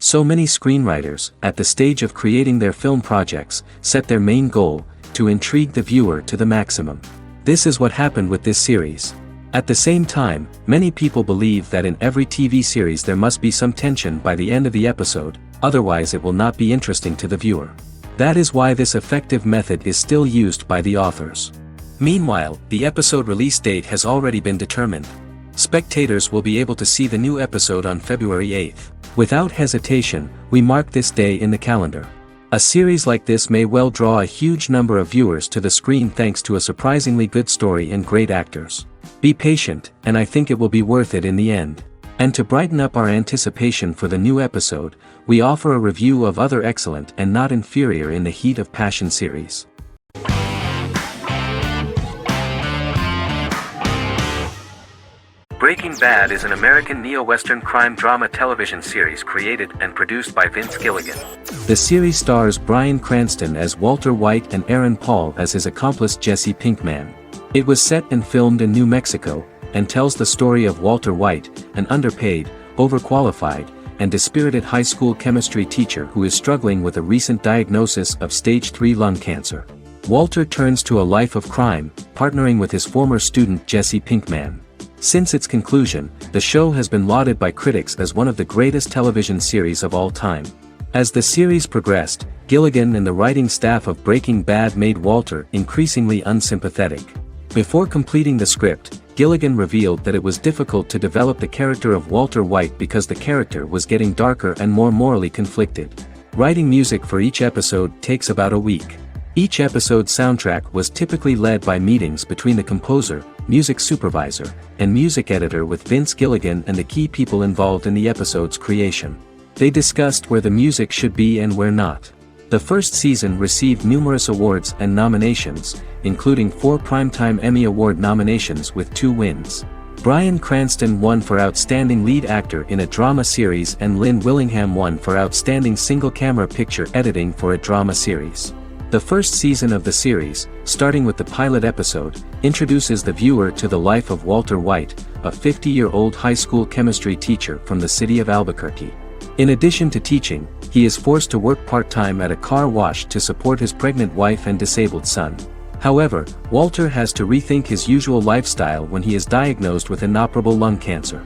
So many screenwriters, at the stage of creating their film projects, set their main goal, to intrigue the viewer to the maximum. This is what happened with this series. At the same time, many people believe that in every TV series there must be some tension by the end of the episode, otherwise it will not be interesting to the viewer. That is why this effective method is still used by the authors. Meanwhile, the episode release date has already been determined. Spectators will be able to see the new episode on February 8th. Without hesitation, we mark this day in the calendar. A series like this may well draw a huge number of viewers to the screen thanks to a surprisingly good story and great actors. Be patient, and I think it will be worth it in the end. And to brighten up our anticipation for the new episode, we offer a review of other excellent and not inferior in the Heat of Passion series. Breaking Bad is an American neo-Western crime drama television series created and produced by Vince Gilligan. The series stars Bryan Cranston as Walter White and Aaron Paul as his accomplice Jesse Pinkman. It was set and filmed in New Mexico, and tells the story of Walter White, an underpaid, overqualified, and dispirited high school chemistry teacher who is struggling with a recent diagnosis of stage 3 lung cancer. Walter turns to a life of crime, partnering with his former student Jesse Pinkman. Since its conclusion, the show has been lauded by critics as one of the greatest television series of all time. As the series progressed, Gilligan and the writing staff of Breaking Bad made Walter increasingly unsympathetic. Before completing the script, Gilligan revealed that it was difficult to develop the character of Walter White because the character was getting darker and more morally conflicted. Writing music for each episode takes about a week. Each episode's soundtrack was typically led by meetings between the composer, music supervisor, and music editor with Vince Gilligan and the key people involved in the episode's creation. They discussed where the music should be and where not. The first season received numerous awards and nominations, including 4 Primetime Emmy Award nominations with 2 wins. Bryan Cranston won for Outstanding Lead Actor in a Drama Series and Lynn Willingham won for Outstanding Single-Camera Picture Editing for a Drama Series. The first season of the series, starting with the pilot episode, introduces the viewer to the life of Walter White, a 50-year-old high school chemistry teacher from the city of Albuquerque. In addition to teaching, he is forced to work part-time at a car wash to support his pregnant wife and disabled son. However, Walter has to rethink his usual lifestyle when he is diagnosed with inoperable lung cancer.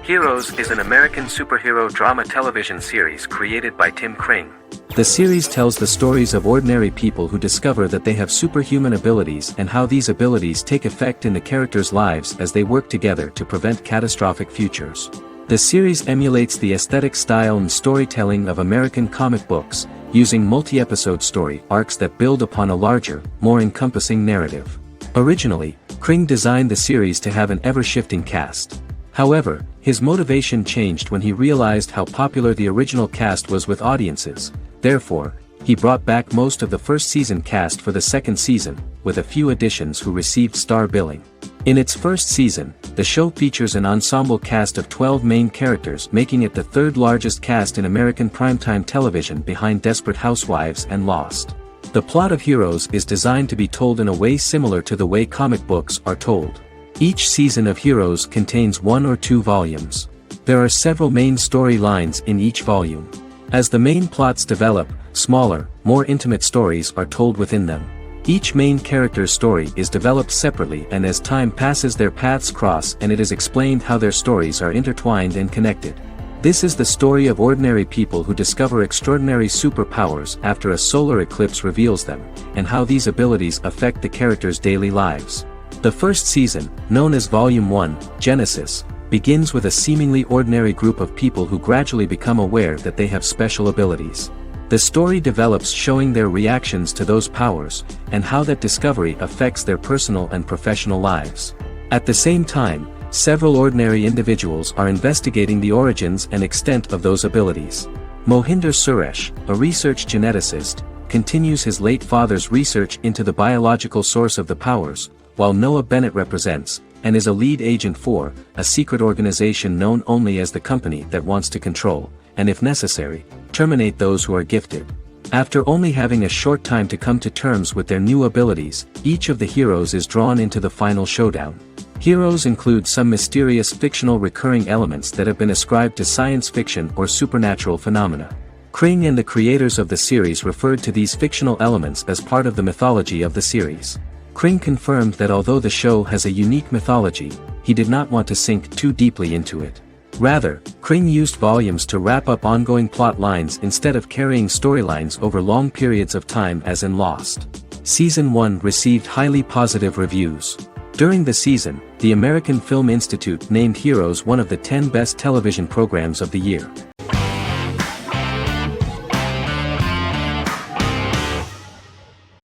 Heroes is an American superhero drama television series created by Tim Kring. The series tells the stories of ordinary people who discover that they have superhuman abilities and how these abilities take effect in the characters' lives as they work together to prevent catastrophic futures. The series emulates the aesthetic style and storytelling of American comic books, using multi-episode story arcs that build upon a larger, more encompassing narrative. Originally, Kring designed the series to have an ever-shifting cast. However, his motivation changed when he realized how popular the original cast was with audiences. Therefore, he brought back most of the first season cast for the second season, with a few additions who received star billing. In its first season, the show features an ensemble cast of 12 main characters, making it the third largest cast in American primetime television behind Desperate Housewives and Lost. The plot of Heroes is designed to be told in a way similar to the way comic books are told. Each season of Heroes contains 1 or 2 volumes. There are several main storylines in each volume. As the main plots develop, smaller, more intimate stories are told within them. Each main character's story is developed separately, and as time passes their paths cross and it is explained how their stories are intertwined and connected. This is the story of ordinary people who discover extraordinary superpowers after a solar eclipse reveals them, and how these abilities affect the characters' daily lives. The first season, known as Volume 1, Genesis, begins with a seemingly ordinary group of people who gradually become aware that they have special abilities. The story develops showing their reactions to those powers, and how that discovery affects their personal and professional lives. At the same time, several ordinary individuals are investigating the origins and extent of those abilities. Mohinder Suresh, a research geneticist, continues his late father's research into the biological source of the powers, while Noah Bennett represents, and is a lead agent for, a secret organization known only as the company that wants to control, and if necessary, terminate those who are gifted. After only having a short time to come to terms with their new abilities, each of the heroes is drawn into the final showdown. Heroes include some mysterious fictional recurring elements that have been ascribed to science fiction or supernatural phenomena. Kring and the creators of the series referred to these fictional elements as part of the mythology of the series. Kring confirmed that although the show has a unique mythology, he did not want to sink too deeply into it. Rather, Kring used volumes to wrap up ongoing plot lines instead of carrying storylines over long periods of time as in Lost. Season 1 received highly positive reviews. During the season, the American Film Institute named Heroes one of the 10 best television programs of the year.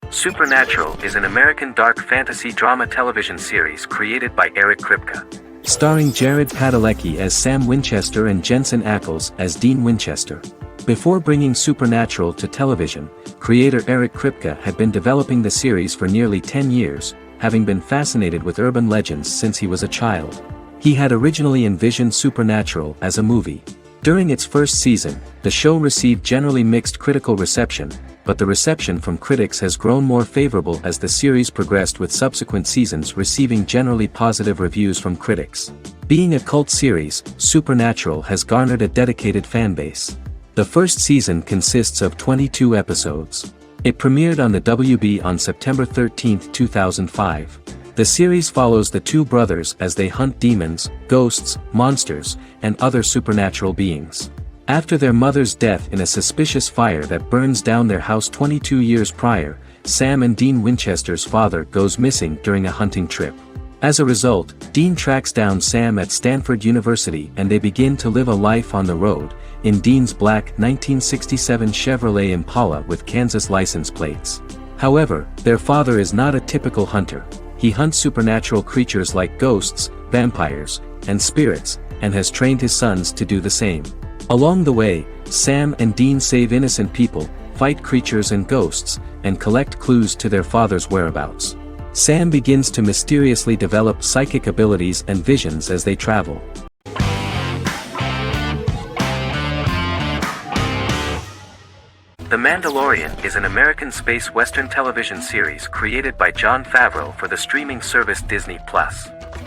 Supernatural is an American dark fantasy drama television series created by Eric Kripke. Starring Jared Padalecki as Sam Winchester and Jensen Ackles as Dean Winchester. Before bringing Supernatural to television, creator Eric Kripke had been developing the series for nearly 10 years, having been fascinated with urban legends since he was a child. He had originally envisioned Supernatural as a movie. During its first season, the show received generally mixed critical reception, but the reception from critics has grown more favorable as the series progressed, with subsequent seasons receiving generally positive reviews from critics. Being a cult series, Supernatural has garnered a dedicated fanbase. The first season consists of 22 episodes. It premiered on the WB on September 13, 2005. The series follows the two brothers as they hunt demons, ghosts, monsters, and other supernatural beings. After their mother's death in a suspicious fire that burns down their house 22 years prior, Sam and Dean Winchester's father goes missing during a hunting trip. As a result, Dean tracks down Sam at Stanford University and they begin to live a life on the road, in Dean's black 1967 Chevrolet Impala with Kansas license plates. However, their father is not a typical hunter. He hunts supernatural creatures like ghosts, vampires, and spirits, and has trained his sons to do the same. Along the way, Sam and Dean save innocent people, fight creatures and ghosts, and collect clues to their father's whereabouts. Sam begins to mysteriously develop psychic abilities and visions as they travel. The Mandalorian is an American space western television series created by Jon Favreau for the streaming service Disney+.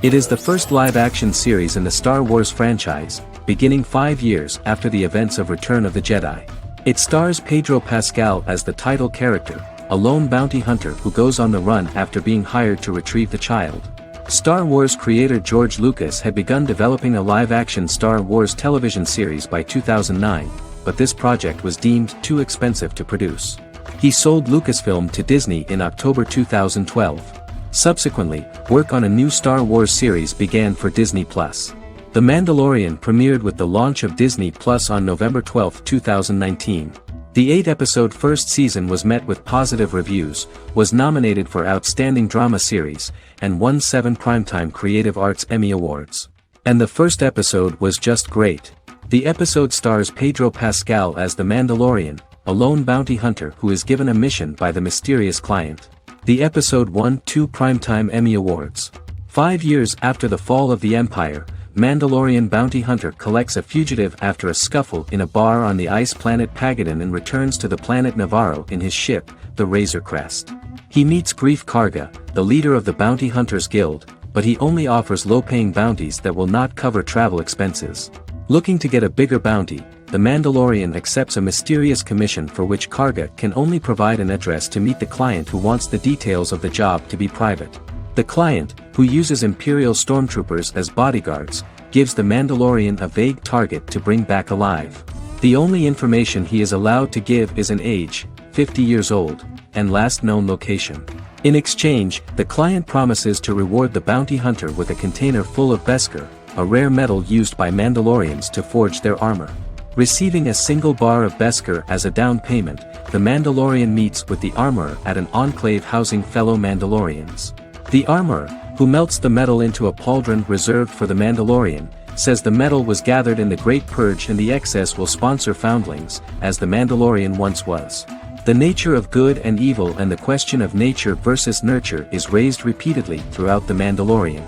It is the first live-action series in the Star Wars franchise, beginning 5 years after the events of Return of the Jedi. It stars Pedro Pascal as the title character, a lone bounty hunter who goes on the run after being hired to retrieve the child. Star Wars creator George Lucas had begun developing a live-action Star Wars television series by 2009, but this project was deemed too expensive to produce. He sold Lucasfilm to Disney in October 2012. Subsequently, work on a new Star Wars series began for Disney+. The Mandalorian premiered with the launch of Disney Plus on November 12, 2019. The 8-episode first season was met with positive reviews, was nominated for Outstanding Drama Series, and won 7 Primetime Creative Arts Emmy Awards. And the first episode was just great. The episode stars Pedro Pascal as the Mandalorian, a lone bounty hunter who is given a mission by the mysterious client. The episode won 2 Primetime Emmy Awards. 5 years after the fall of the Empire, Mandalorian bounty hunter collects a fugitive after a scuffle in a bar on the ice planet Pagadan and returns to the planet Navarro in his ship, the Razor Crest. He meets Grief Karga, the leader of the Bounty Hunters Guild, but he only offers low-paying bounties that will not cover travel expenses. Looking to get a bigger bounty, the Mandalorian accepts a mysterious commission for which Karga can only provide an address to meet the client who wants the details of the job to be private. The client, who uses Imperial stormtroopers as bodyguards, gives the Mandalorian a vague target to bring back alive. The only information he is allowed to give is an age, 50 years old, and last known location. In exchange, the client promises to reward the bounty hunter with a container full of Beskar, a rare metal used by Mandalorians to forge their armor. Receiving a single bar of Beskar as a down payment, the Mandalorian meets with the armorer at an enclave housing fellow Mandalorians. The armorer, who melts the metal into a pauldron reserved for the Mandalorian, says the metal was gathered in the Great Purge and the excess will sponsor foundlings, as the Mandalorian once was. The nature of good and evil and the question of nature versus nurture is raised repeatedly throughout The Mandalorian.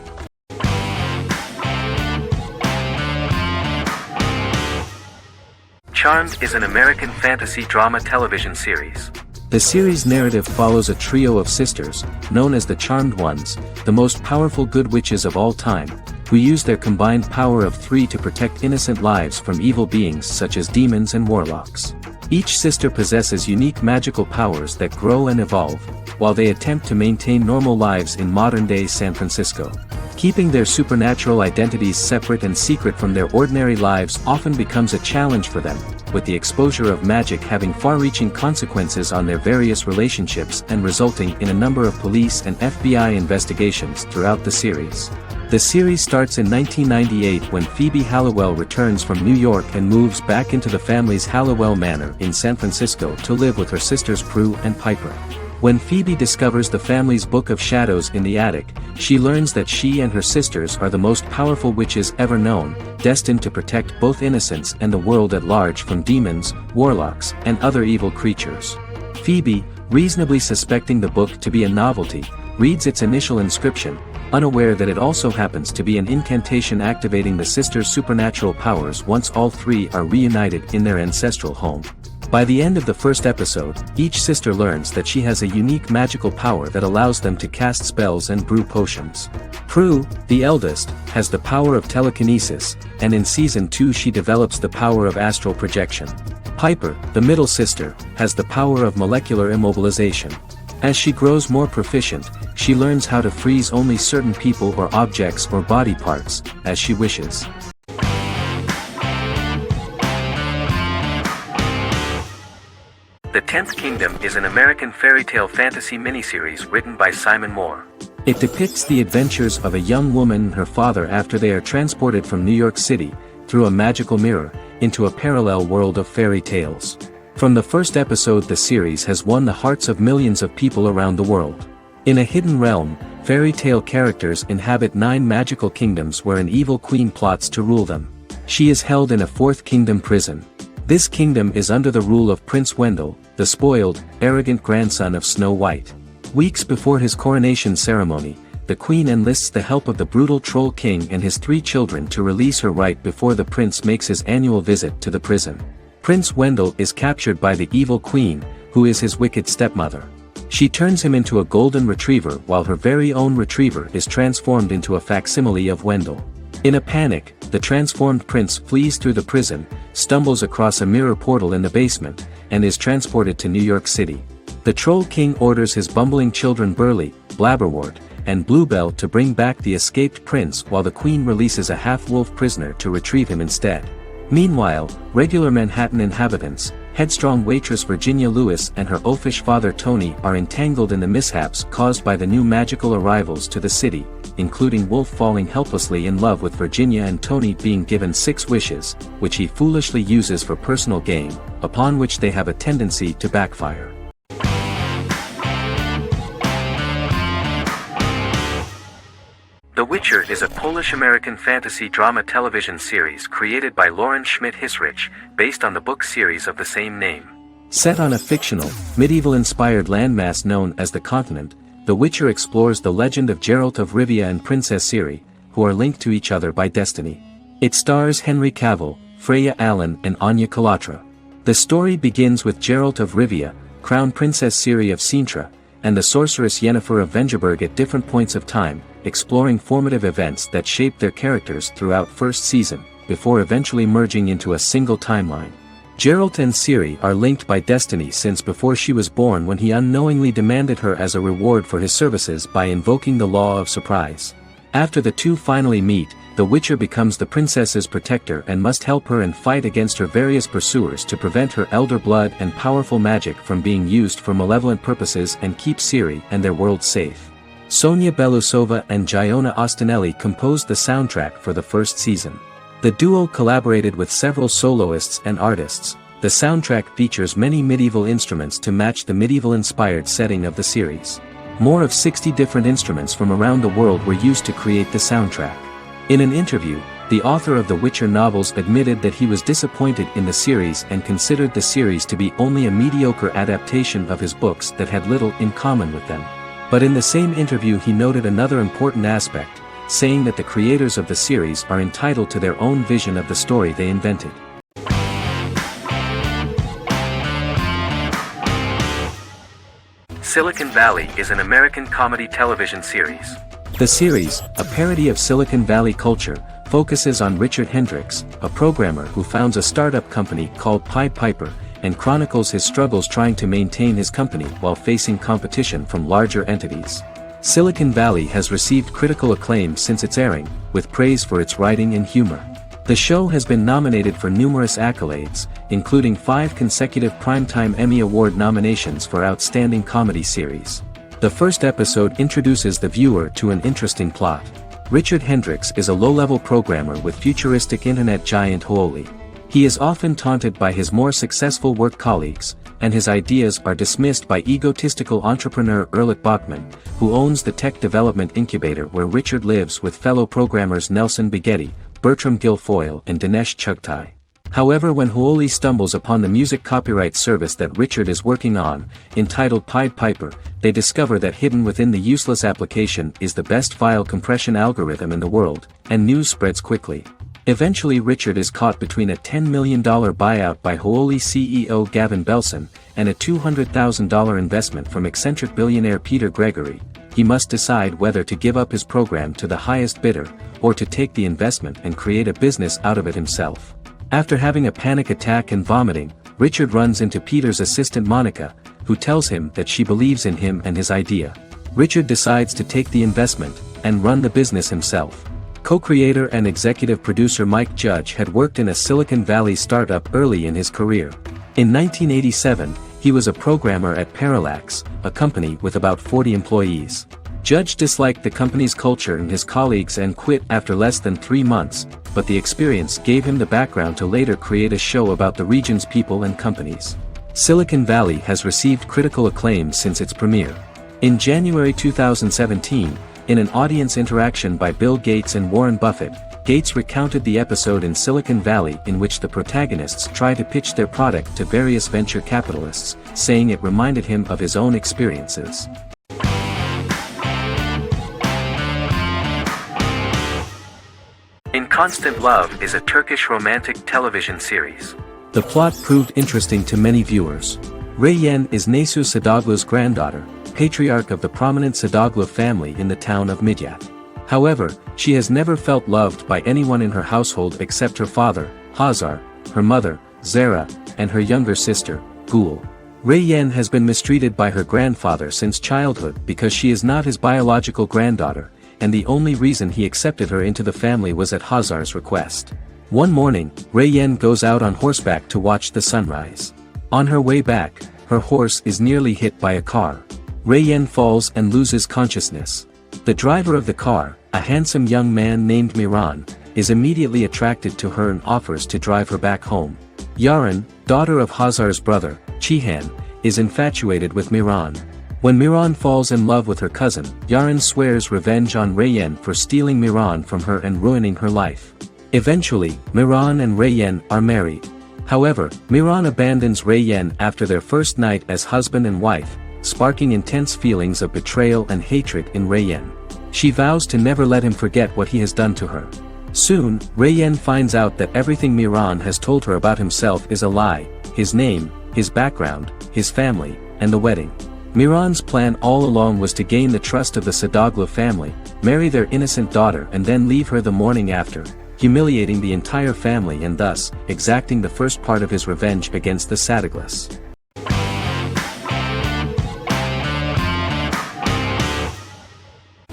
Charmed is an American fantasy drama television series. The series' narrative follows a trio of sisters, known as the Charmed Ones, the most powerful good witches of all time, who use their combined power of 3 to protect innocent lives from evil beings such as demons and warlocks. Each sister possesses unique magical powers that grow and evolve, while they attempt to maintain normal lives in modern-day San Francisco. Keeping their supernatural identities separate and secret from their ordinary lives often becomes a challenge for them, with the exposure of magic having far-reaching consequences on their various relationships and resulting in a number of police and FBI investigations throughout the series. The series starts in 1998 when Phoebe Halliwell returns from New York and moves back into the family's Halliwell Manor in San Francisco to live with her sisters Prue and Piper. When Phoebe discovers the family's Book of Shadows in the attic, she learns that she and her sisters are the most powerful witches ever known, destined to protect both innocents and the world at large from demons, warlocks, and other evil creatures. Phoebe, reasonably suspecting the book to be a novelty, reads its initial inscription, unaware that it also happens to be an incantation activating the sisters' supernatural powers once all 3 are reunited in their ancestral home. By the end of the first episode, each sister learns that she has a unique magical power that allows them to cast spells and brew potions. Prue, the eldest, has the power of telekinesis, and in Season 2 she develops the power of astral projection. Piper, the middle sister, has the power of molecular immobilization. As she grows more proficient, she learns how to freeze only certain people or objects or body parts, as she wishes. The 10th Kingdom is an American fairy tale fantasy miniseries written by Simon Moore. It depicts the adventures of a young woman and her father after they are transported from New York City, through a magical mirror, into a parallel world of fairy tales. From the first episode, the series has won the hearts of millions of people around the world. In a hidden realm, fairy tale characters inhabit 9 magical kingdoms where an evil queen plots to rule them. She is held in a 4th kingdom prison. This kingdom is under the rule of Prince Wendell, the spoiled, arrogant grandson of Snow White. Weeks before his coronation ceremony, the queen enlists the help of the brutal Troll King and his 3 children to release her right before the prince makes his annual visit to the prison. Prince Wendell is captured by the evil queen, who is his wicked stepmother. She turns him into a golden retriever while her very own retriever is transformed into a facsimile of Wendell. In a panic, the transformed prince flees through the prison, stumbles across a mirror portal in the basement, and is transported to New York City. The Troll King orders his bumbling children Burley, Blabberwort, and Bluebell to bring back the escaped prince while the queen releases a half-wolf prisoner to retrieve him instead. Meanwhile, regular Manhattan inhabitants, headstrong waitress Virginia Lewis and her oafish father Tony are entangled in the mishaps caused by the new magical arrivals to the city, including Wolf falling helplessly in love with Virginia and Tony being given 6 wishes, which he foolishly uses for personal gain, upon which they have a tendency to backfire. The Witcher is a Polish-American fantasy drama television series created by Lauren Schmidt-Hissrich, based on the book series of the same name. Set on a fictional, medieval-inspired landmass known as the Continent, The Witcher explores the legend of Geralt of Rivia and Princess Ciri, who are linked to each other by destiny. It stars Henry Cavill, Freya Allan and Anya Chalotra. The story begins with Geralt of Rivia, Crown Princess Ciri of Sintra, and the sorceress Yennefer of Vengerberg at different points of time, exploring formative events that shaped their characters throughout first season, before eventually merging into a single timeline. Geralt and Ciri are linked by destiny since before she was born when he unknowingly demanded her as a reward for his services by invoking the law of surprise. After the two finally meet, the Witcher becomes the princess's protector and must help her and fight against her various pursuers to prevent her elder blood and powerful magic from being used for malevolent purposes and keep Ciri and their world safe. Sonia Belousova and Giona Ostinelli composed the soundtrack for the first season. The duo collaborated with several soloists and artists. The soundtrack features many medieval instruments to match the medieval-inspired setting of the series. More of 60 different instruments from around the world were used to create the soundtrack. In an interview, the author of the Witcher novels admitted that he was disappointed in the series and considered the series to be only a mediocre adaptation of his books that had little in common with them. But in the same interview he noted another important aspect, saying that the creators of the series are entitled to their own vision of the story they invented. Silicon Valley is an American comedy television series. The series, a parody of Silicon Valley culture, focuses on Richard Hendricks, a programmer who founds a startup company called Pied Piper, and chronicles his struggles trying to maintain his company while facing competition from larger entities. Silicon Valley has received critical acclaim since its airing, with praise for its writing and humor. The show has been nominated for numerous accolades, including 5 consecutive Primetime Emmy Award nominations for Outstanding Comedy Series. The first episode introduces the viewer to an interesting plot. Richard Hendricks is a low-level programmer with futuristic internet giant Huawei. He is often taunted by his more successful work colleagues, and his ideas are dismissed by egotistical entrepreneur Erlich Bachman, who owns the tech development incubator where Richard lives with fellow programmers Nelson Bighetti, Bertram Guilfoyle and Dinesh Chugtai. However, when Huawei stumbles upon the music copyright service that Richard is working on, entitled Pied Piper, they discover that hidden within the useless application is the best file compression algorithm in the world, and news spreads quickly. Eventually Richard is caught between a $10 million buyout by Huawei CEO Gavin Belson, and a $200,000 investment from eccentric billionaire Peter Gregory. He must decide whether to give up his program to the highest bidder, or to take the investment and create a business out of it himself. After having a panic attack and vomiting, Richard runs into Peter's assistant Monica, who tells him that she believes in him and his idea. Richard decides to take the investment, and run the business himself. Co-creator and executive producer Mike Judge had worked in a Silicon Valley startup early in his career. In 1987, he was a programmer at Parallax, a company with about 40 employees. Judge disliked the company's culture and his colleagues and quit after less than 3 months, but the experience gave him the background to later create a show about the region's people and companies. Silicon Valley has received critical acclaim since its premiere. In January 2017, in an audience interaction by Bill Gates and Warren Buffett, Gates recounted the episode in Silicon Valley in which the protagonists try to pitch their product to various venture capitalists, saying it reminded him of his own experiences. In Constant Love is a Turkish romantic television series. The plot proved interesting to many viewers. Reyyen is Nesu Sadoglu's granddaughter, patriarch of the prominent Sadoglu family in the town of Midyat. However, she has never felt loved by anyone in her household except her father, Hazar, her mother, Zara, and her younger sister, Gül. Reyyen has been mistreated by her grandfather since childhood because she is not his biological granddaughter, and the only reason he accepted her into the family was at Hazar's request. One morning, Reyyen goes out on horseback to watch the sunrise. On her way back, her horse is nearly hit by a car. Reyyen falls and loses consciousness. The driver of the car, a handsome young man named Miran, is immediately attracted to her and offers to drive her back home. Yaren, daughter of Hazar's brother, Cihan, is infatuated with Miran. When Miran falls in love with her cousin, Yaren swears revenge on Reyyen for stealing Miran from her and ruining her life. Eventually, Miran and Reyyen are married. However, Miran abandons Reyyen after their first night as husband and wife, sparking intense feelings of betrayal and hatred in Reyyen. She vows to never let him forget what he has done to her. Soon, Reyyen finds out that everything Miran has told her about himself is a lie: his name, his background, his family, and the wedding. Miran's plan all along was to gain the trust of the Sadoglu family, marry their innocent daughter and then leave her the morning after, humiliating the entire family and thus, exacting the first part of his revenge against the Sadoglus.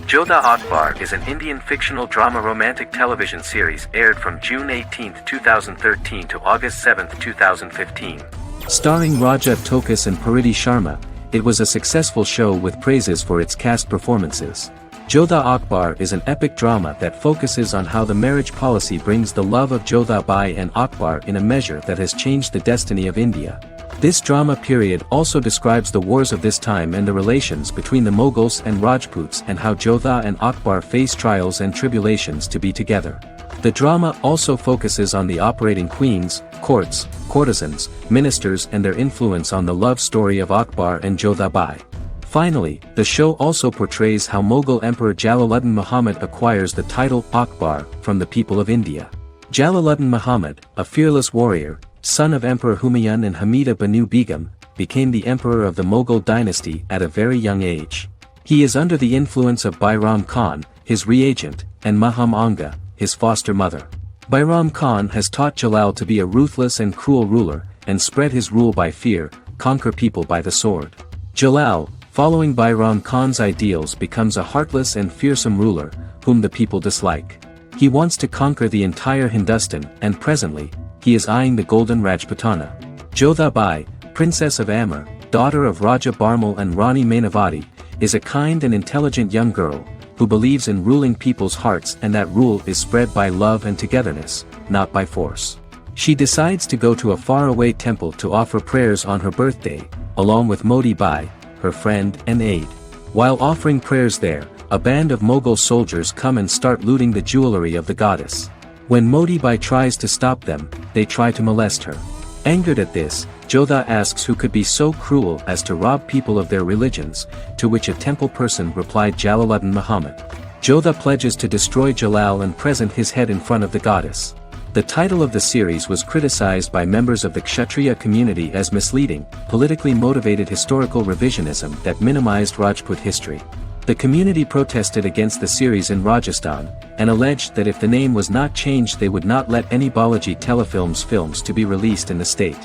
Jodha Akbar is an Indian fictional drama romantic television series aired from June 18, 2013 to August 7, 2015. Starring Raja Tokas and Pariti Sharma, it was a successful show with praises for its cast performances. Jodha Akbar is an epic drama that focuses on how the marriage policy brings the love of Jodha Bai and Akbar in a measure that has changed the destiny of India. This drama period also describes the wars of this time and the relations between the Mughals and Rajputs and how Jodha and Akbar face trials and tribulations to be together. The drama also focuses on the operating queens, courts, courtesans, ministers and their influence on the love story of Akbar and Jodha Bai. Finally, the show also portrays how Mughal Emperor Jalaluddin Muhammad acquires the title Akbar from the people of India. Jalaluddin Muhammad, a fearless warrior, son of Emperor Humayun and Hamida Banu Begum, became the emperor of the Mughal dynasty at a very young age. He is under the influence of Bairam Khan, his reagent, and Maham Anga, his foster mother. Bairam Khan has taught Jalal to be a ruthless and cruel ruler, and spread his rule by fear, conquer people by the sword. Jalal, following Bairam Khan's ideals, becomes a heartless and fearsome ruler, whom the people dislike. He wants to conquer the entire Hindustan, and presently, he is eyeing the golden Rajputana. Jodha Bai, princess of Amber, daughter of Raja Barmal and Rani Mainavati, is a kind and intelligent young girl, who believes in ruling people's hearts, and that rule is spread by love and togetherness, not by force. She decides to go to a faraway temple to offer prayers on her birthday, along with Modi Bai, her friend and aide. While offering prayers there, a band of Mughal soldiers come and start looting the jewelry of the goddess. When Modi Bai tries to stop them, they try to molest her. Angered at this, Jodha asks who could be so cruel as to rob people of their religions, to which a temple person replied Jalaluddin Muhammad. Jodha pledges to destroy Jalal and present his head in front of the goddess. The title of the series was criticized by members of the Kshatriya community as misleading, politically motivated historical revisionism that minimized Rajput history. The community protested against the series in Rajasthan, and alleged that if the name was not changed they would not let any Balaji Telefilms films to be released in the state.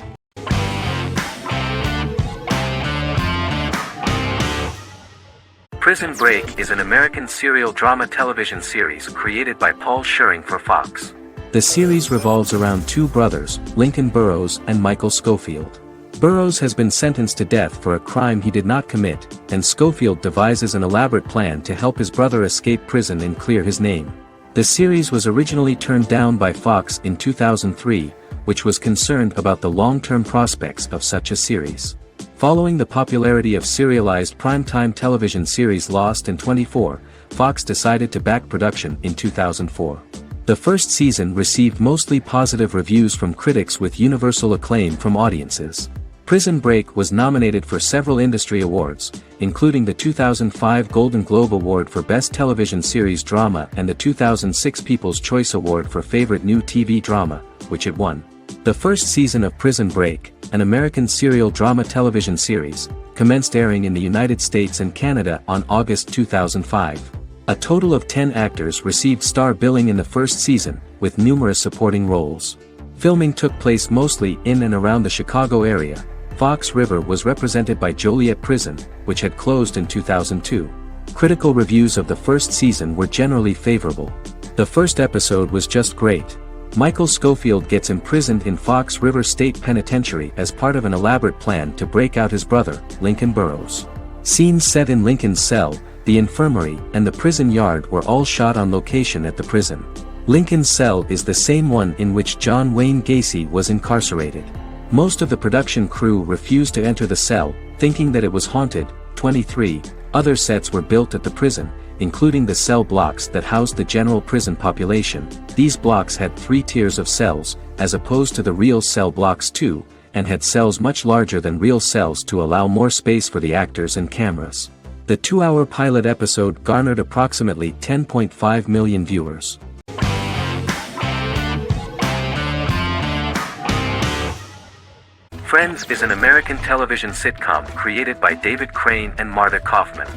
Prison Break is an American serial drama television series created by Paul Schering for Fox. The series revolves around two brothers, Lincoln Burrows and Michael Schofield. Burrows has been sentenced to death for a crime he did not commit, and Schofield devises an elaborate plan to help his brother escape prison and clear his name. The series was originally turned down by Fox in 2003, which was concerned about the long-term prospects of such a series. Following the popularity of serialized primetime television series Lost and 24, Fox decided to back production in 2004. The first season received mostly positive reviews from critics with universal acclaim from audiences. Prison Break was nominated for several industry awards, including the 2005 Golden Globe Award for Best Television Series Drama and the 2006 People's Choice Award for Favorite New TV Drama, which it won. The first season of Prison Break, an American serial drama television series, commenced airing in the United States and Canada on August 2005. A total of 10 actors received star billing in the first season, with numerous supporting roles. Filming took place mostly in and around the Chicago area. Fox River was represented by Joliet Prison, which had closed in 2002. Critical reviews of the first season were generally favorable. The first episode was just great. Michael Schofield gets imprisoned in Fox River State Penitentiary as part of an elaborate plan to break out his brother, Lincoln Burrows. Scenes set in Lincoln's cell, the infirmary, and the prison yard were all shot on location at the prison. Lincoln's cell is the same one in which John Wayne Gacy was incarcerated. Most of the production crew refused to enter the cell, thinking that it was haunted. 23 other sets were built at the prison, including the cell blocks that housed the general prison population. These blocks had 3 tiers of cells, as opposed to the real cell blocks 2, and had cells much larger than real cells to allow more space for the actors and cameras. The 2-hour pilot episode garnered approximately 10.5 million viewers. Friends is an American television sitcom created by David Crane and Martha Kaufman.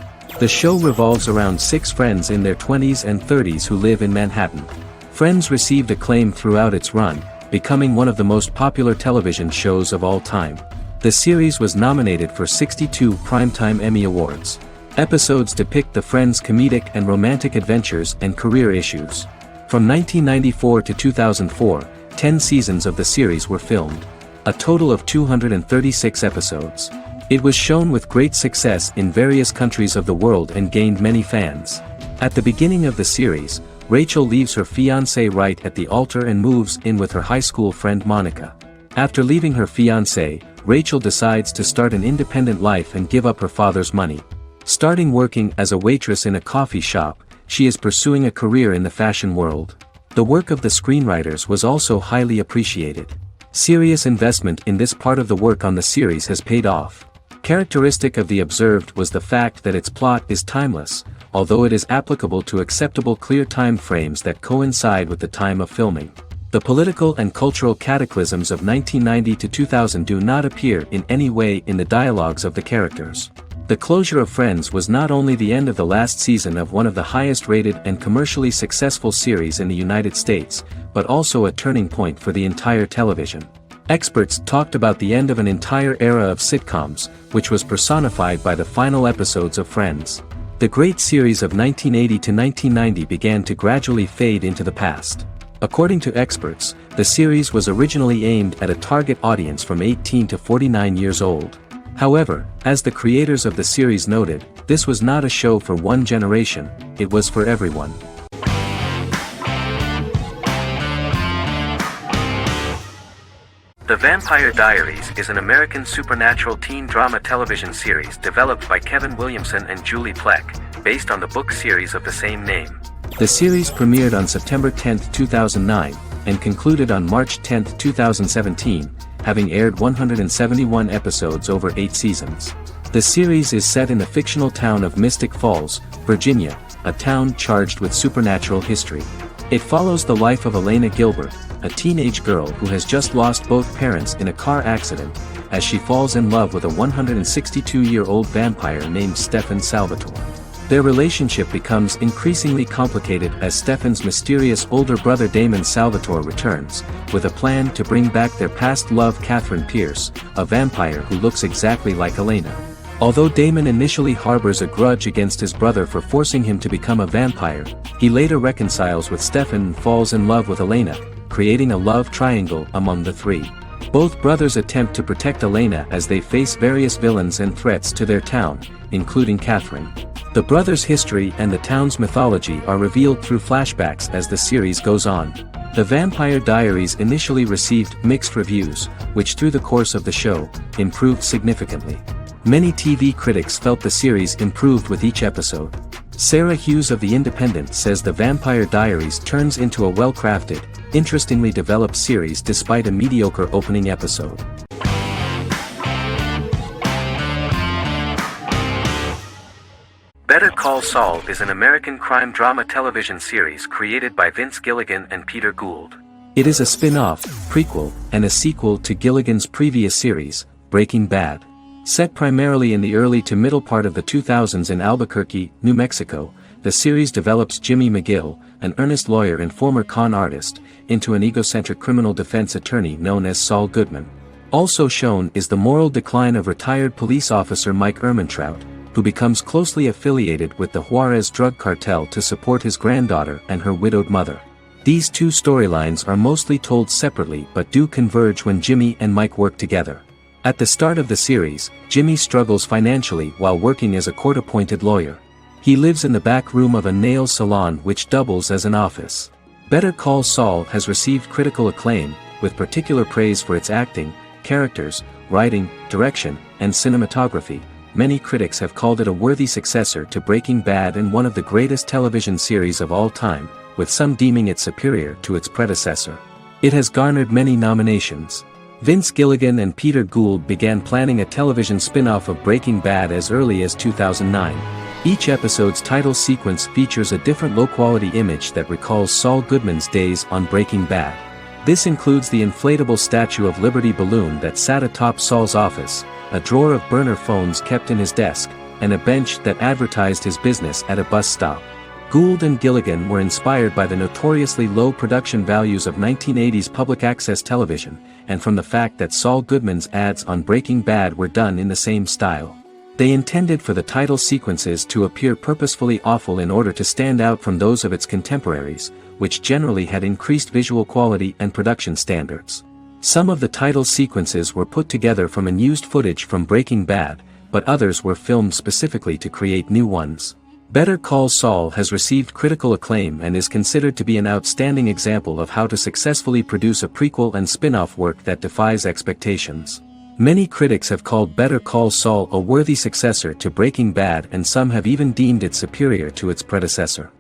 The show revolves around 6 friends in their 20s and 30s who live in Manhattan. Friends received acclaim throughout its run, becoming one of the most popular television shows of all time. The series was nominated for 62 Primetime Emmy Awards. Episodes depict the friends' comedic and romantic adventures and career issues. From 1994 to 2004, 10 seasons of the series were filmed. A total of 236 episodes. It was shown with great success in various countries of the world and gained many fans. At the beginning of the series, Rachel leaves her fiancé right at the altar and moves in with her high school friend Monica. After leaving her fiancé, Rachel decides to start an independent life and give up her father's money. Starting working as a waitress in a coffee shop, she is pursuing a career in the fashion world. The work of the screenwriters was also highly appreciated. Serious investment in this part of the work on the series has paid off. Characteristic of The Observed was the fact that its plot is timeless, although it is applicable to acceptable clear time frames that coincide with the time of filming. The political and cultural cataclysms of 1990 to 2000 do not appear in any way in the dialogues of the characters. The closure of Friends was not only the end of the last season of one of the highest-rated and commercially successful series in the United States, but also a turning point for the entire television. Experts talked about the end of an entire era of sitcoms, which was personified by the final episodes of Friends. The great series of 1980 to 1990 began to gradually fade into the past. According to experts, the series was originally aimed at a target audience from 18 to 49 years old. However, as the creators of the series noted, this was not a show for one generation, it was for everyone. The Vampire Diaries is an American supernatural teen drama television series developed by Kevin Williamson and Julie Plec, based on the book series of the same name. The series premiered on September 10, 2009, and concluded on March 10, 2017, having aired 171 episodes over 8 seasons. The series is set in the fictional town of Mystic Falls, Virginia, a town charged with supernatural history. It follows the life of Elena Gilbert, a teenage girl who has just lost both parents in a car accident, as she falls in love with a 162-year-old vampire named Stefan Salvatore. Their relationship becomes increasingly complicated as Stefan's mysterious older brother Damon Salvatore returns, with a plan to bring back their past love Catherine Pierce, a vampire who looks exactly like Elena. Although Damon initially harbors a grudge against his brother for forcing him to become a vampire, he later reconciles with Stefan and falls in love with Elena, creating a love triangle among the three. Both brothers attempt to protect Elena as they face various villains and threats to their town, including Catherine. The brothers' history and the town's mythology are revealed through flashbacks as the series goes on. The Vampire Diaries initially received mixed reviews, which through the course of the show, improved significantly. Many TV critics felt the series improved with each episode. Sarah Hughes of The Independent says The Vampire Diaries turns into a well-crafted, interestingly developed series despite a mediocre opening episode. Better Call Saul is an American crime drama television series created by Vince Gilligan and Peter Gould. It is a spin-off, prequel, and a sequel to Gilligan's previous series, Breaking Bad. Set primarily in the early to middle part of the 2000s in Albuquerque, New Mexico, the series develops Jimmy McGill, an earnest lawyer and former con artist, into an egocentric criminal defense attorney known as Saul Goodman. Also shown is the moral decline of retired police officer Mike Ehrmantraut, who becomes closely affiliated with the Juarez drug cartel to support his granddaughter and her widowed mother. These two storylines are mostly told separately but do converge when Jimmy and Mike work together. At the start of the series, Jimmy struggles financially while working as a court-appointed lawyer. He lives in the back room of a nail salon which doubles as an office. Better Call Saul has received critical acclaim, with particular praise for its acting, characters, writing, direction, and cinematography. Many critics have called it a worthy successor to Breaking Bad and one of the greatest television series of all time, with some deeming it superior to its predecessor. It has garnered many nominations. Vince Gilligan and Peter Gould began planning a television spin-off of Breaking Bad as early as 2009. Each episode's title sequence features a different low-quality image that recalls Saul Goodman's days on Breaking Bad. This includes the inflatable Statue of Liberty balloon that sat atop Saul's office, a drawer of burner phones kept in his desk, and a bench that advertised his business at a bus stop. Gould and Gilligan were inspired by the notoriously low production values of 1980s public access television, and from the fact that Saul Goodman's ads on Breaking Bad were done in the same style. They intended for the title sequences to appear purposefully awful in order to stand out from those of its contemporaries, which generally had increased visual quality and production standards. Some of the title sequences were put together from unused footage from Breaking Bad, but others were filmed specifically to create new ones. Better Call Saul has received critical acclaim and is considered to be an outstanding example of how to successfully produce a prequel and spin-off work that defies expectations. Many critics have called Better Call Saul a worthy successor to Breaking Bad, and some have even deemed it superior to its predecessor.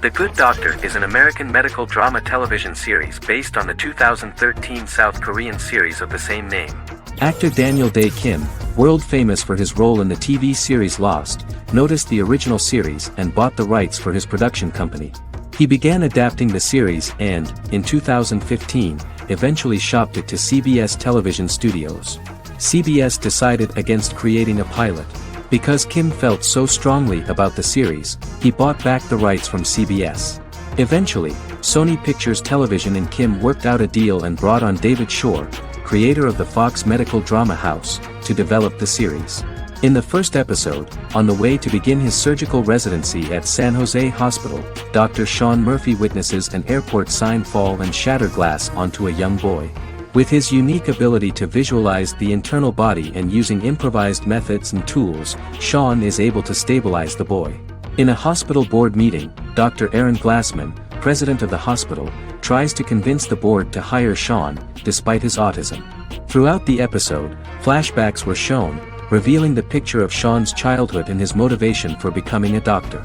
The Good Doctor is an American medical drama television series based on the 2013 South Korean series of the same name. Actor Daniel Day Kim, world famous for his role in the TV series Lost, noticed the original series and bought the rights for his production company. He began adapting the series and, in 2015, eventually shopped it to CBS television studios. CBS decided against creating a pilot. Because Kim felt so strongly about the series, he bought back the rights from CBS. Eventually, Sony Pictures Television and Kim worked out a deal and brought on David Shore, creator of the Fox medical drama house, to develop the series. In the first episode, on the way to begin his surgical residency at San Jose Hospital, Dr. Sean Murphy witnesses an airport sign fall and shatter glass onto a young boy. With his unique ability to visualize the internal body and using improvised methods and tools, Sean is able to stabilize the boy. In a hospital board meeting, Dr. Aaron Glassman, president of the hospital, tries to convince the board to hire Sean, despite his autism. Throughout the episode, flashbacks were shown, revealing the picture of Sean's childhood and his motivation for becoming a doctor.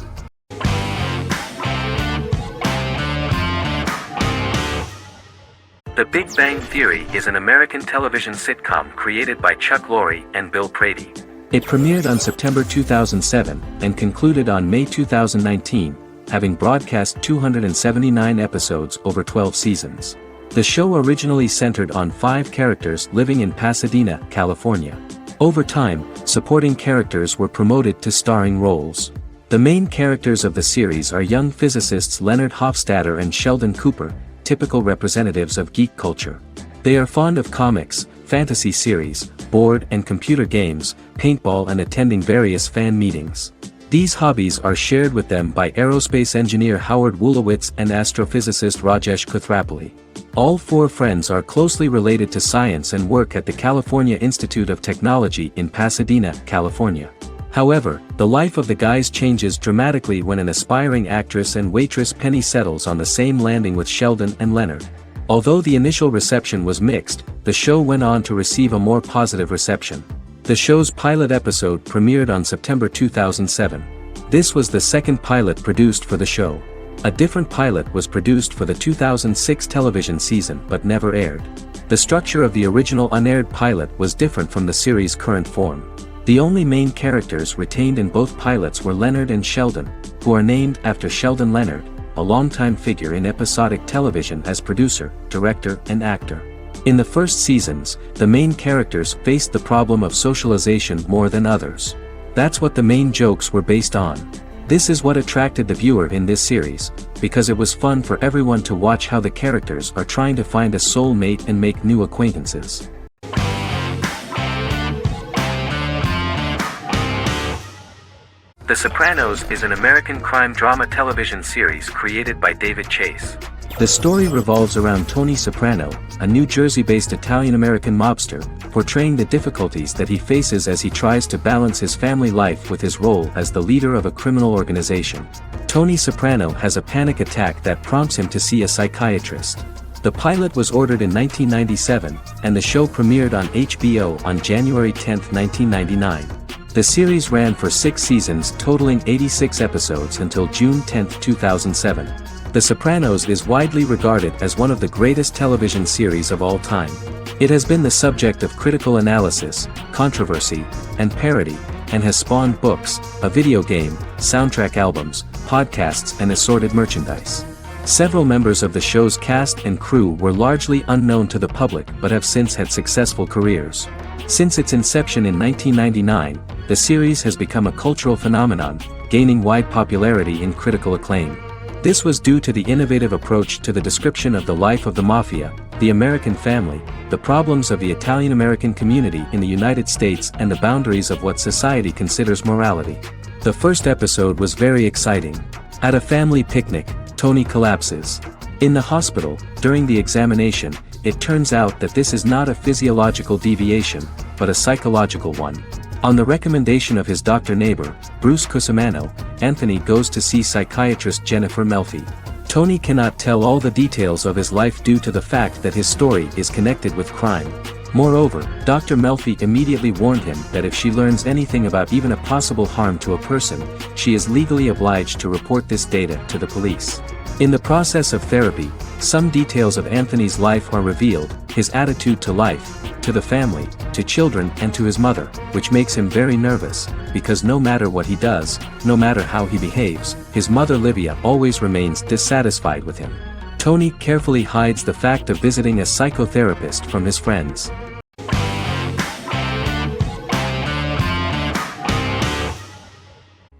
The Big Bang Theory is an American television sitcom created by Chuck Lorre and Bill Prady. It premiered on September 2007 and concluded on May 2019, having broadcast 279 episodes over 12 seasons. The show originally centered on 5 characters living in Pasadena, California. Over time, supporting characters were promoted to starring roles. The main characters of the series are young physicists Leonard Hofstadter and Sheldon Cooper, typical representatives of geek culture. They are fond of comics, fantasy series, board and computer games, paintball and attending various fan meetings. These hobbies are shared with them by aerospace engineer Howard Wolowitz and astrophysicist Rajesh Kuthrapalli. All 4 friends are closely related to science and work at the California Institute of Technology in Pasadena, California. However, the life of the guys changes dramatically when an aspiring actress and waitress Penny settles on the same landing with Sheldon and Leonard. Although the initial reception was mixed, the show went on to receive a more positive reception. The show's pilot episode premiered on September 2007. This was the second pilot produced for the show. A different pilot was produced for the 2006 television season but never aired. The structure of the original unaired pilot was different from the series' current form. The only main characters retained in both pilots were Leonard and Sheldon, who are named after Sheldon Leonard, a longtime figure in episodic television as producer, director, and actor. In the first seasons, the main characters faced the problem of socialization more than others. That's what the main jokes were based on. This is what attracted the viewer in this series, because it was fun for everyone to watch how the characters are trying to find a soul mate and make new acquaintances. The Sopranos is an American crime drama television series created by David Chase. The story revolves around Tony Soprano, a New Jersey-based Italian-American mobster, portraying the difficulties that he faces as he tries to balance his family life with his role as the leader of a criminal organization. Tony Soprano has a panic attack that prompts him to see a psychiatrist. The pilot was ordered in 1997, and the show premiered on HBO on January 10, 1999. The series ran for 6 seasons totaling 86 episodes until June 10, 2007. The Sopranos is widely regarded as one of the greatest television series of all time. It has been the subject of critical analysis, controversy, and parody, and has spawned books, a video game, soundtrack albums, podcasts and assorted merchandise. Several members of the show's cast and crew were largely unknown to the public but have since had successful careers. Since its inception in 1999, the series has become a cultural phenomenon, gaining wide popularity and critical acclaim. This was due to the innovative approach to the description of the life of the mafia, the American family, the problems of the Italian-American community in the United States and the boundaries of what society considers morality. The first episode was very exciting. At a family picnic, Tony collapses. In the hospital, during the examination, it turns out that this is not a physiological deviation, but a psychological one. On the recommendation of his doctor neighbor, Bruce Cusimano, Anthony goes to see psychiatrist Jennifer Melfi. Tony cannot tell all the details of his life due to the fact that his story is connected with crime. Moreover, Dr. Melfi immediately warned him that if she learns anything about even a possible harm to a person, she is legally obliged to report this data to the police. In the process of therapy, some details of Anthony's life are revealed, his attitude to life, to the family, to children and to his mother, which makes him very nervous, because no matter what he does, no matter how he behaves, his mother Livia always remains dissatisfied with him. Tony carefully hides the fact of visiting a psychotherapist from his friends.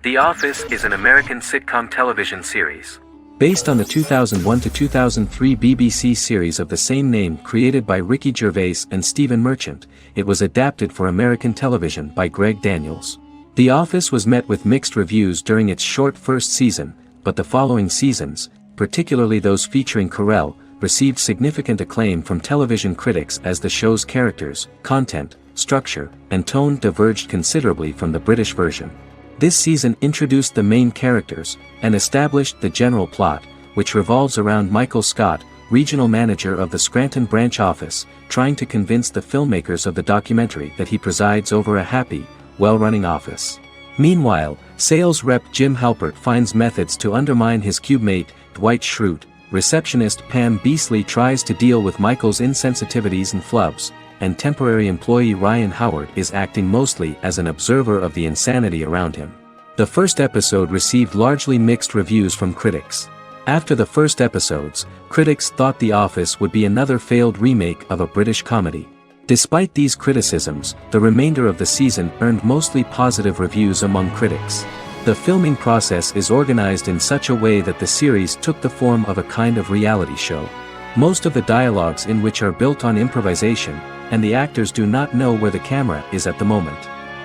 The Office is an American sitcom television series. Based on the 2001-2003 BBC series of the same name created by Ricky Gervais and Stephen Merchant, it was adapted for American television by Greg Daniels. The Office was met with mixed reviews during its short first season, but the following seasons, particularly those featuring Carell, received significant acclaim from television critics as the show's characters, content, structure, and tone diverged considerably from the British version. This season introduced the main characters, and established the general plot, which revolves around Michael Scott, regional manager of the Scranton branch office, trying to convince the filmmakers of the documentary that he presides over a happy, well-running office. Meanwhile, sales rep Jim Halpert finds methods to undermine his cubemate, Dwight Schrute. Receptionist Pam Beasley tries to deal with Michael's insensitivities and flubs, and temporary employee Ryan Howard is acting mostly as an observer of the insanity around him. The first episode received largely mixed reviews from critics. After the first episodes, critics thought The Office would be another failed remake of a British comedy. Despite these criticisms, the remainder of the season earned mostly positive reviews among critics. The filming process is organized in such a way that the series took the form of a kind of reality show. Most of the dialogues in which are built on improvisation, and the actors do not know where the camera is at the moment.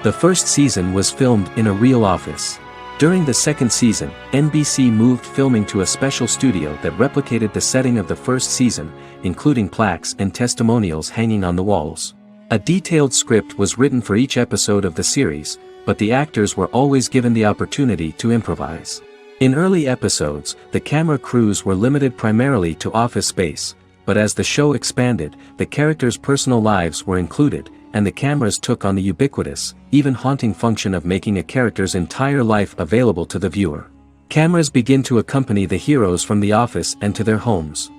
The first season was filmed in a real office. During the second season, NBC moved filming to a special studio that replicated the setting of the first season, including plaques and testimonials hanging on the walls. A detailed script was written for each episode of the series, but the actors were always given the opportunity to improvise. In early episodes, the camera crews were limited primarily to office space, but as the show expanded, the characters' personal lives were included, and the cameras took on the ubiquitous, even haunting function of making a character's entire life available to the viewer. Cameras begin to accompany the heroes from the office and to their homes.